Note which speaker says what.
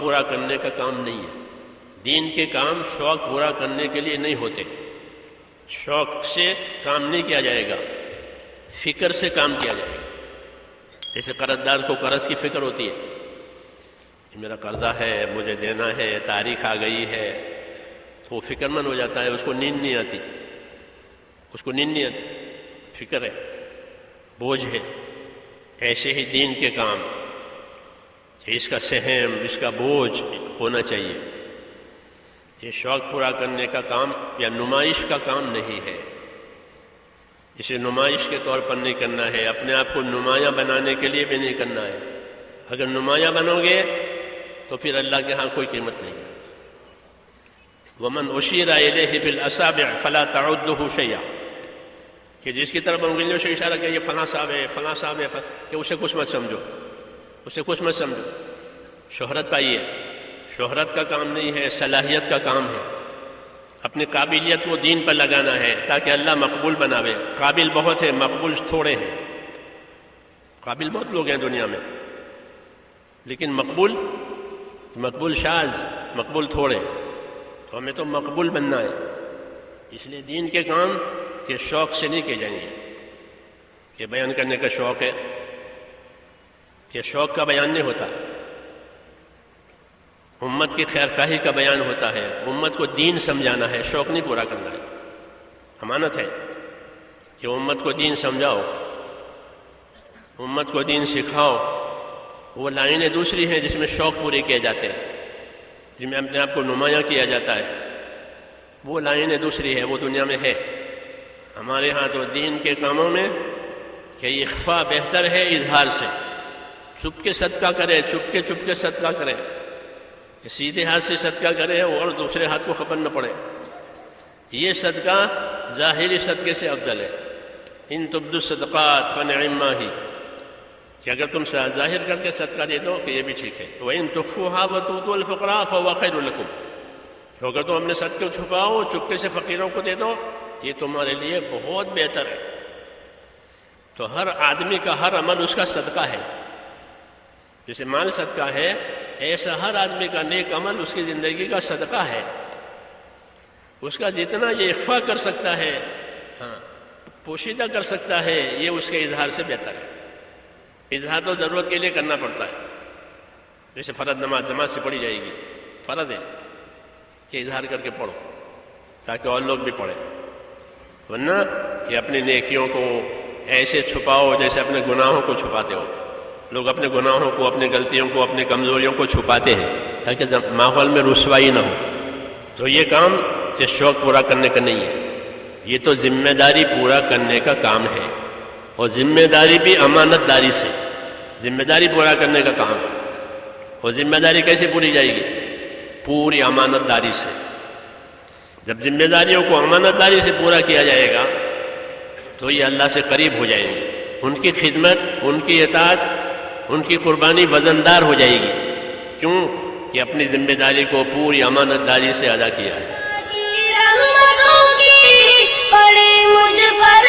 Speaker 1: پورا کرنے کا کام نہیں ہے۔ دین کے کام شوق پورا کرنے کے لیے نہیں ہوتے، شوق سے کام نہیں کیا جائے گا، فکر سے کام کیا جائے گا۔ جیسے قرض دار کو قرض کی فکر ہوتی ہے، میرا قرضہ ہے، مجھے دینا ہے، تاریخ آ گئی ہے، تو وہ فکر مند ہو جاتا ہے، اس کو نیند نہیں آتی، فکر ہے، بوجھ ہے۔ ایسے ہی دین کے کام کہ اس کا سہم، اس کا بوجھ ہونا چاہیے۔ یہ شوق پورا کرنے کا کام یا نمائش کا کام نہیں ہے، اسے نمائش کے طور پر نہیں کرنا ہے، اپنے آپ کو نمایاں بنانے کے لیے بھی نہیں کرنا ہے۔ اگر نمایاں بنو گے تو پھر اللہ کے ہاں کوئی قیمت نہیں۔ وَمَنْ أُشِيرَ إِلَيْهِ بِالْأَصَابِعِ فَلَا تَعُدُّهُ شَيْئًا، کہ جس کی طرف انگلیوں سے اشارہ کیا یہ فلاں صاحب ہے، فلاں صاحب ہے، کہ اسے کچھ مت سمجھو، شہرت پائیے، شہرت کا کام نہیں ہے، صلاحیت کا کام ہے۔ اپنی قابلیت کو دین پر لگانا ہے تاکہ اللہ مقبول بناوے۔ قابل بہت ہے، مقبول تھوڑے ہیں۔ قابل بہت لوگ ہیں دنیا میں، لیکن مقبول شاذ، مقبول تھوڑے۔ تو ہمیں تو مقبول بننا ہے، اس لیے دین کے کام کے شوق سے نہیں کیے جائیں گے کہ بیان کرنے کا شوق ہے، کہ شوق کا بیان نہیں ہوتا، امت کی خیر خواہی کا بیان ہوتا ہے، امت کو دین سمجھانا ہے، شوق نہیں پورا کرنا ہے۔ امانت ہے کہ امت کو دین سمجھاؤ، امت کو دین سکھاؤ۔ وہ لائنیں دوسری ہیں جس میں شوق پورے کیے جاتے ہیں، جس میں اپنے آپ کو نمایاں کیا جاتا ہے، وہ لائنیں دوسری ہے، وہ دنیا میں ہے۔ ہمارے ہاں تو دین کے کاموں میں کہ اخفا بہتر ہے اظہار سے، چپ کے صدقہ کرے، چپ کے صدقہ کرے، کہ سیدھے ہاتھ سے صدقہ کرے اور دوسرے ہاتھ کو خبر نہ پڑے۔ یہ صدقہ ظاہری صدقے سے افضل ہے۔ ان تبدوا الصدقات فنعما ہی، کہ اگر تم ظاہر کر کے صدقہ دے دو کہ یہ بھی ٹھیک ہے۔ وَإِن تُخْفُوهَا وَتُؤْتُوها الْفُقَرَاءَ فَهُوَ خَيْرٌ لَكُمْ، تو اگر تم اپنے صدقے کو چھپاؤ، چپکے سے فقیروں کو دے دو، یہ تمہارے لیے بہت بہتر ہے۔ تو ہر آدمی کا ہر عمل اس کا صدقہ ہے، جیسے مال صدقہ ہے، ایسا ہر آدمی کا نیک عمل اس کی زندگی کا صدقہ ہے۔ اس کا جتنا یہ اخفا کر سکتا ہے، پوشیدہ کر سکتا ہے، یہ اس کے اظہار سے بہتر ہے۔ اظہار تو ضرورت کے لیے کرنا پڑتا ہے، جیسے فرض نماز جماعت سے پڑھی جائے گی، فرض ہے کہ اظہار کر کے پڑھو تاکہ اور لوگ بھی پڑھیں، ورنہ کہ اپنی نیکیوں کو ایسے چھپاؤ جیسے اپنے گناہوں کو چھپاتے ہو۔ لوگ اپنے گناہوں کو، اپنی غلطیوں کو، اپنی کمزوریوں کو چھپاتے ہیں تاکہ ماحول میں رسوائی نہ ہو۔ تو یہ کام کہ شوق پورا کرنے کا نہیں ہے، یہ تو ذمہ داری پورا کرنے کا کام ہے، اور ذمہ داری بھی امانت داری سے، ذمہ داری پورا کرنے کا کام ہے۔ اور ذمہ داری کیسے پوری جائے گی؟ پوری امانت داری سے۔ جب ذمہ داریوں کو امانت داری سے پورا کیا جائے گا تو یہ اللہ سے قریب ہو جائیں گے، ان کی خدمت، ان کی اطاعت، ان کی قربانی وزندار ہو جائے گی۔ کیوں؟ کہ اپنی ذمہ داری کو پوری امانت داری سے ادا کیا ہے۔
Speaker 2: رحمتوں کی پڑی مجھ پر